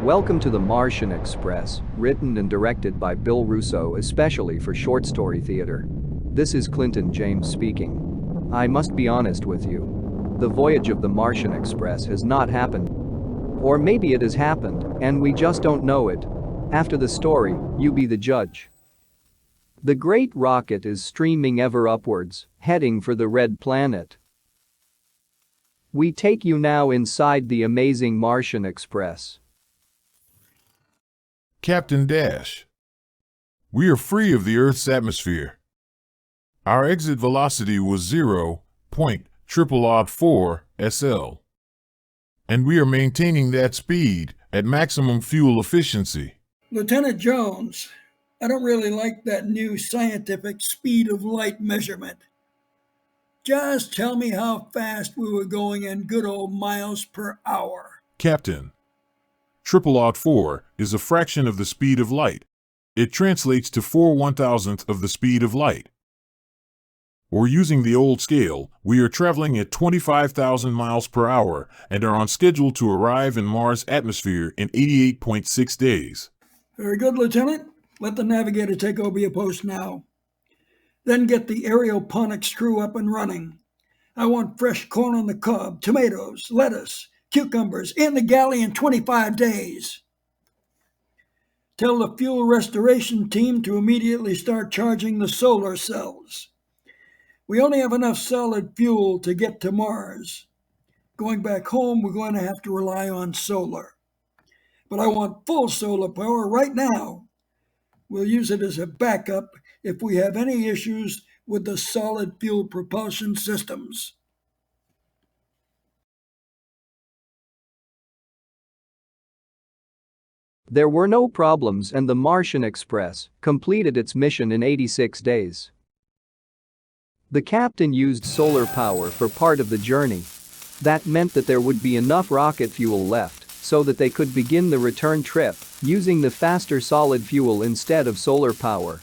Welcome to the Martian Express, written and directed by Bill Russo especially for short story theater. This is Clinton James speaking. I must be honest with you. The voyage of the Martian Express has not happened. Or maybe it has happened, and we just don't know it. After the story, you be the judge. The great rocket is streaming ever upwards, heading for the red planet. We take you now inside the amazing Martian Express. Captain Dash. We are free of the Earth's atmosphere. Our exit velocity was 0.4 SL. And we are maintaining that speed at maximum fuel efficiency. Lieutenant Jones, I don't really like that new scientific speed of light measurement. Just tell me how fast we were going in good old miles per hour. Captain, 4 is a fraction of the speed of light. It translates to 4/1000th of the speed of light. Or using the old scale, we are traveling at 25,000 miles per hour and are on schedule to arrive in Mars' atmosphere in 88.6 days. Very good, Lieutenant. Let the navigator take over your post now. Then get the aeroponics crew up and running. I want fresh corn on the cob, tomatoes, lettuce, cucumbers in the galley in 25 days. Tell the fuel restoration team to immediately start charging the solar cells. We only have enough solid fuel to get to Mars. Going back home, we're going to have to rely on solar. But I want full solar power right now. We'll use it as a backup if we have any issues with the solid fuel propulsion systems. There were no problems and the Martian Express completed its mission in 86 days. The captain used solar power for part of the journey. That meant that there would be enough rocket fuel left so that they could begin the return trip using the faster solid fuel instead of solar power.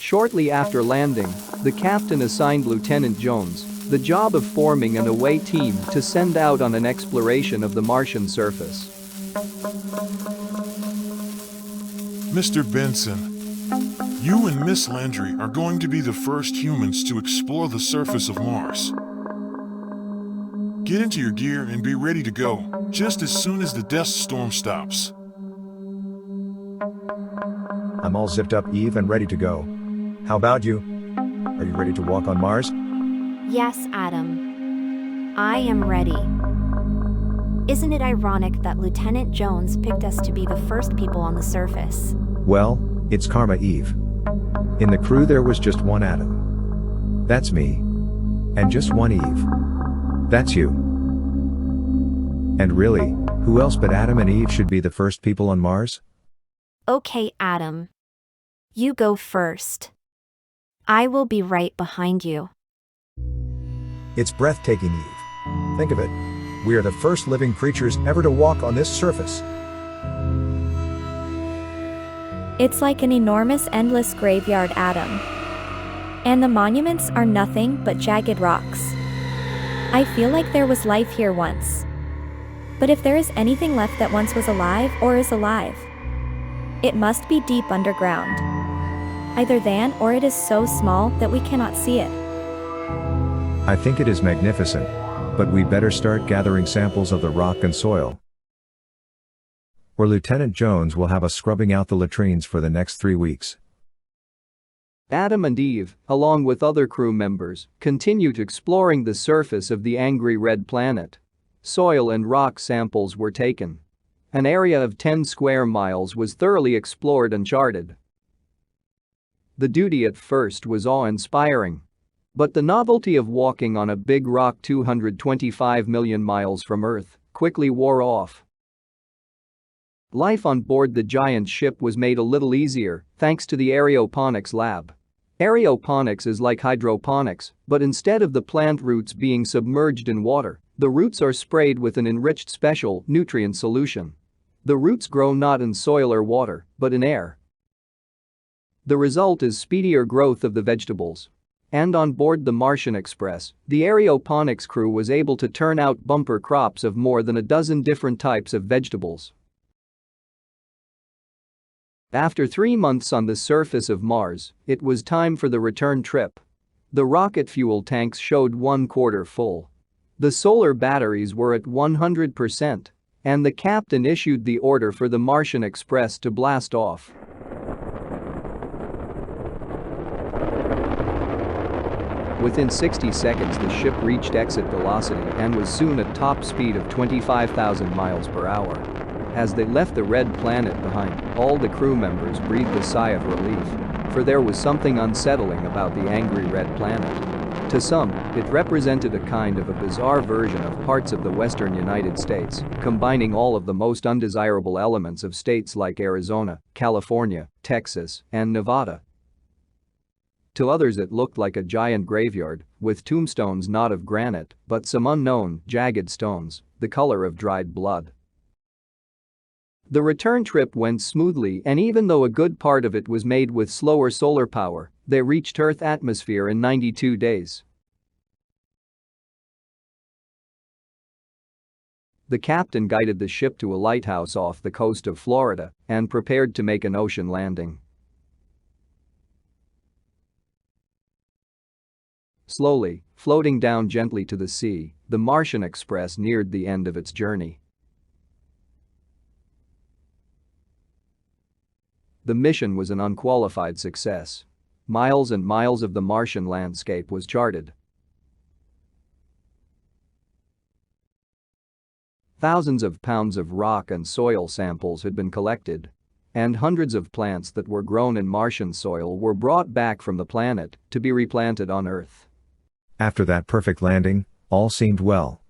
Shortly after landing, the captain assigned Lieutenant Jones the job of forming an away team to send out on an exploration of the Martian surface. Mr. Benson, you and Miss Landry are going to be the first humans to explore the surface of Mars. Get into your gear and be ready to go, just as soon as the dust storm stops. I'm all zipped up, Eve, and ready to go. How about you? Are you ready to walk on Mars? Yes, Adam. I am ready. Isn't it ironic that Lieutenant Jones picked us to be the first people on the surface? Well, it's karma, Eve. In the crew there was just one Adam. That's me. And just one Eve. That's you. And really, who else but Adam and Eve should be the first people on Mars? Okay, Adam. You go first. I will be right behind you. It's breathtaking, Eve. Think of it. We are the first living creatures ever to walk on this surface. It's like an enormous, endless graveyard, Adam. And the monuments are nothing but jagged rocks. I feel like there was life here once. But if there is anything left that once was alive or is alive, it must be deep underground. Either then or it is so small that we cannot see it. I think it is magnificent. But we better start gathering samples of the rock and soil. Or Lieutenant Jones will have us scrubbing out the latrines for the next 3 weeks. Adam and Eve, along with other crew members, continued exploring the surface of the angry red planet. Soil and rock samples were taken. An area of 10 square miles was thoroughly explored and charted. The duty at first was awe-inspiring. But the novelty of walking on a big rock 225 million miles from Earth quickly wore off. Life on board the giant ship was made a little easier thanks to the aeroponics lab. Aeroponics is like hydroponics, but instead of the plant roots being submerged in water, the roots are sprayed with an enriched special nutrient solution. The roots grow not in soil or water, but in air. The result is speedier growth of the vegetables. And on board the Martian Express, the aeroponics crew was able to turn out bumper crops of more than a dozen different types of vegetables. After 3 months on the surface of Mars, it was time for the return trip. The rocket fuel tanks showed 1/4 full. The solar batteries were at 100%, and the captain issued the order for the Martian Express to blast off. Within 60 seconds, the ship reached exit velocity and was soon at top speed of 25,000 miles per hour. As they left the red planet behind, all the crew members breathed a sigh of relief, for there was something unsettling about the angry red planet. To some, it represented a kind of a bizarre version of parts of the western United States, combining all of the most undesirable elements of states like Arizona, California, Texas, and Nevada. To others it looked like a giant graveyard, with tombstones not of granite, but some unknown, jagged stones, the color of dried blood. The return trip went smoothly, and even though a good part of it was made with slower solar power, they reached Earth atmosphere in 92 days. The captain guided the ship to a lighthouse off the coast of Florida and prepared to make an ocean landing. Slowly, floating down gently to the sea, the Martian Express neared the end of its journey. The mission was an unqualified success. Miles and miles of the Martian landscape was charted. Thousands of pounds of rock and soil samples had been collected, and hundreds of plants that were grown in Martian soil were brought back from the planet to be replanted on Earth. After that perfect landing, all seemed well.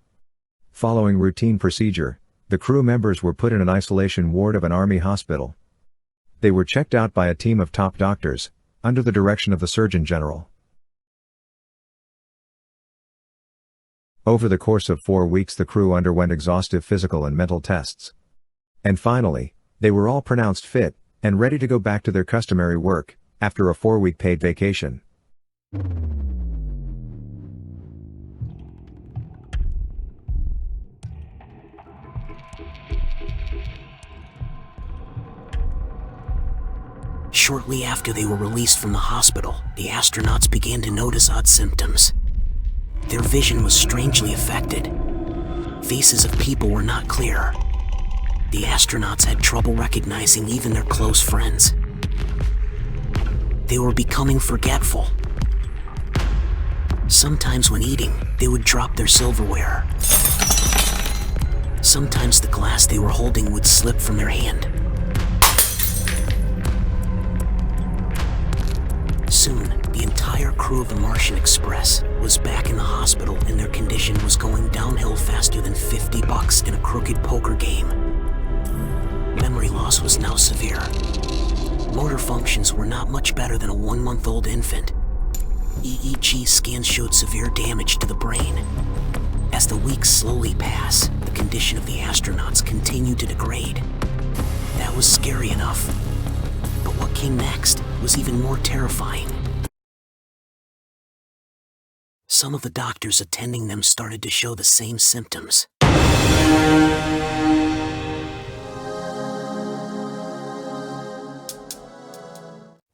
Following routine procedure, the crew members were put in an isolation ward of an army hospital. They were checked out by a team of top doctors, under the direction of the Surgeon General. Over the course of 4 weeks the crew underwent exhaustive physical and mental tests. And finally, they were all pronounced fit and ready to go back to their customary work after a 4-week paid vacation. Shortly after they were released from the hospital, the astronauts began to notice odd symptoms. Their vision was strangely affected. Faces of people were not clear. The astronauts had trouble recognizing even their close friends. They were becoming forgetful. Sometimes when eating, they would drop their silverware. Sometimes the glass they were holding would slip from their hand. Soon, the entire crew of the Martian Express was back in the hospital and their condition was going downhill faster than $50 in a crooked poker game. Memory loss was now severe. Motor functions were not much better than a 1-month-old infant. EEG scans showed severe damage to the brain. As the weeks slowly pass, the condition of the astronauts continued to degrade. That was scary enough. But what came next was even more terrifying. Some of the doctors attending them started to show the same symptoms.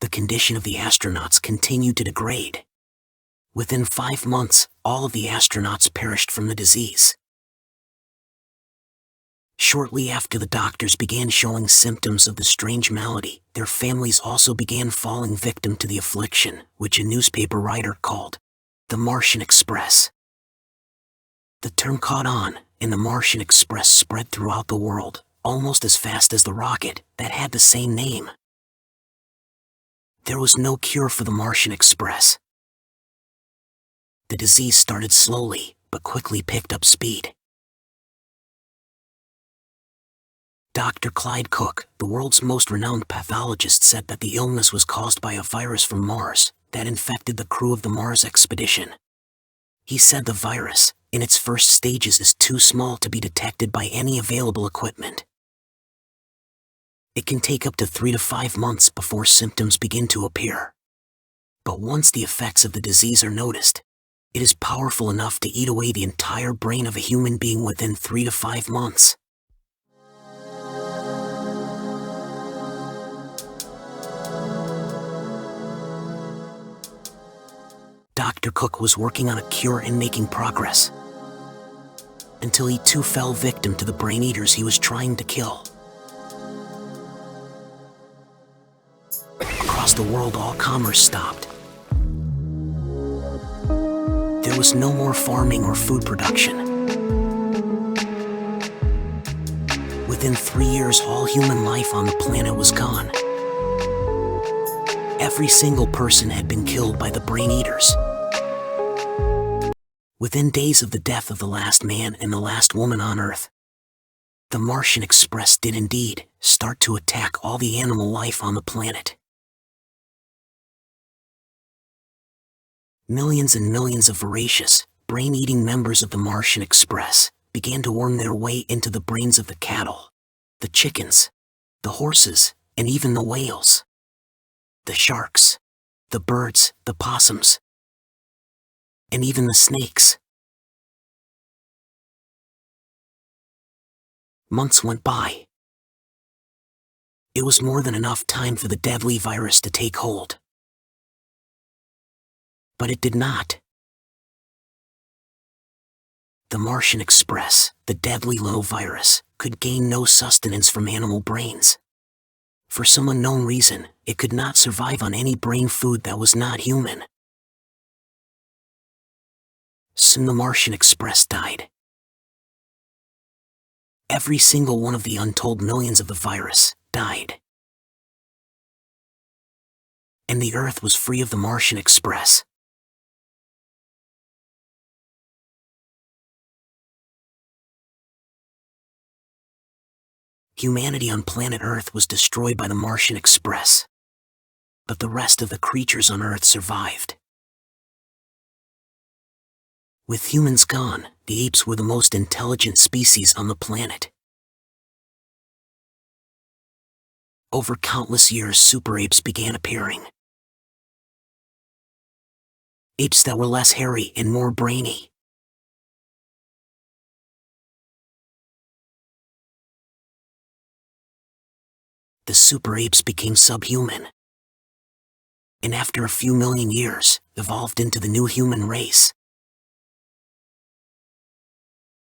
The condition of the astronauts continued to degrade. Within 5 months, all of the astronauts perished from the disease. Shortly after the doctors began showing symptoms of the strange malady, their families also began falling victim to the affliction, which a newspaper writer called the Martian Express. The term caught on, and the Martian Express spread throughout the world, almost as fast as the rocket that had the same name. There was no cure for the Martian Express. The disease started slowly, but quickly picked up speed. Dr. Clyde Cook, the world's most renowned pathologist, said that the illness was caused by a virus from Mars that infected the crew of the Mars expedition. He said the virus, in its first stages, is too small to be detected by any available equipment. It can take up to 3 to 5 months before symptoms begin to appear. But once the effects of the disease are noticed, it is powerful enough to eat away the entire brain of a human being within 3 to 5 months. Dr. Cook was working on a cure and making progress, until he too fell victim to the brain eaters he was trying to kill. Across the world, all commerce stopped. There was no more farming or food production. Within 3 years, all human life on the planet was gone. Every single person had been killed by the brain eaters. Within days of the death of the last man and the last woman on Earth, the Martian Express did indeed start to attack all the animal life on the planet. Millions and millions of voracious, brain-eating members of the Martian Express began to worm their way into the brains of the cattle, the chickens, the horses, and even the whales, the sharks, the birds, the possums, and even the snakes. Months went by. It was more than enough time for the deadly virus to take hold. But it did not. The Martian Express, the deadly little virus, could gain no sustenance from animal brains. For some unknown reason, it could not survive on any brain food that was not human. Soon the Martian Express died. Every single one of the untold millions of the virus died. And the Earth was free of the Martian Express. Humanity on planet Earth was destroyed by the Martian Express, but the rest of the creatures on Earth survived. With humans gone, the apes were the most intelligent species on the planet. Over countless years, super apes began appearing. Apes that were less hairy and more brainy. The super apes became subhuman, and after a few million years, evolved into the new human race.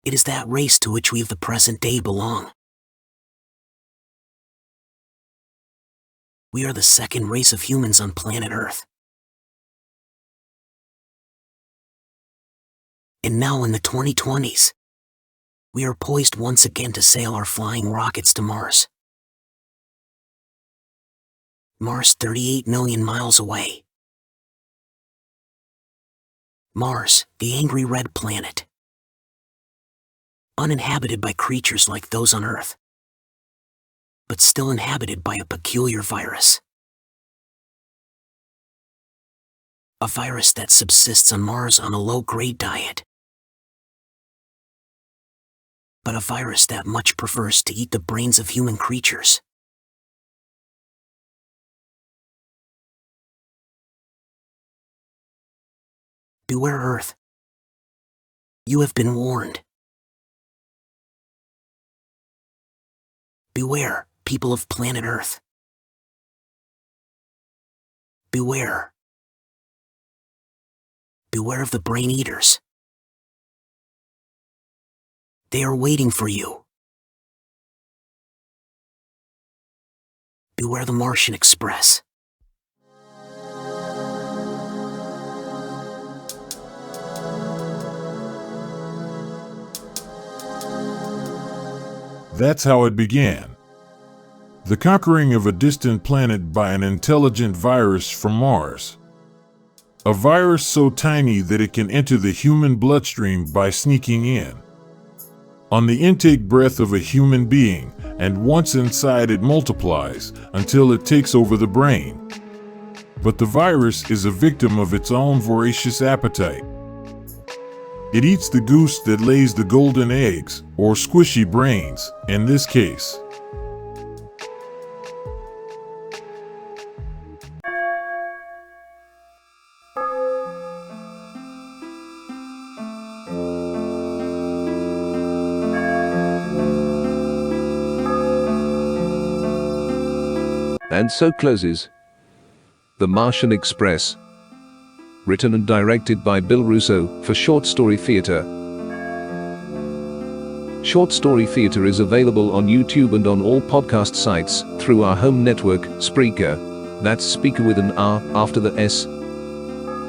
It is that race to which we of the present day belong. We are the second race of humans on planet Earth. And now in the 2020s, we are poised once again to sail our flying rockets to Mars. Mars 38 million miles away. Mars, the angry red planet. Uninhabited by creatures like those on Earth, but still inhabited by a peculiar virus. A virus that subsists on Mars on a low-grade diet. But a virus that much prefers to eat the brains of human creatures. Beware, Earth. You have been warned. Beware, people of planet Earth. Beware. Beware of the brain eaters. They are waiting for you. Beware the Martian Express. That's how it began. The conquering of a distant planet by an intelligent virus from Mars. A virus so tiny that it can enter the human bloodstream by sneaking in on the intake breath of a human being, and once inside it multiplies until it takes over the brain. But the virus is a victim of its own voracious appetite. It eats the goose that lays the golden eggs, or squishy brains, in this case. And so closes The Martian Express. Written and directed by Bill Russo for Short Story Theatre. Short Story Theatre is available on YouTube and on all podcast sites through our home network, Spreaker. That's speaker with an R after the S.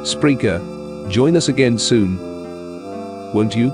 Spreaker. Join us again soon, won't you?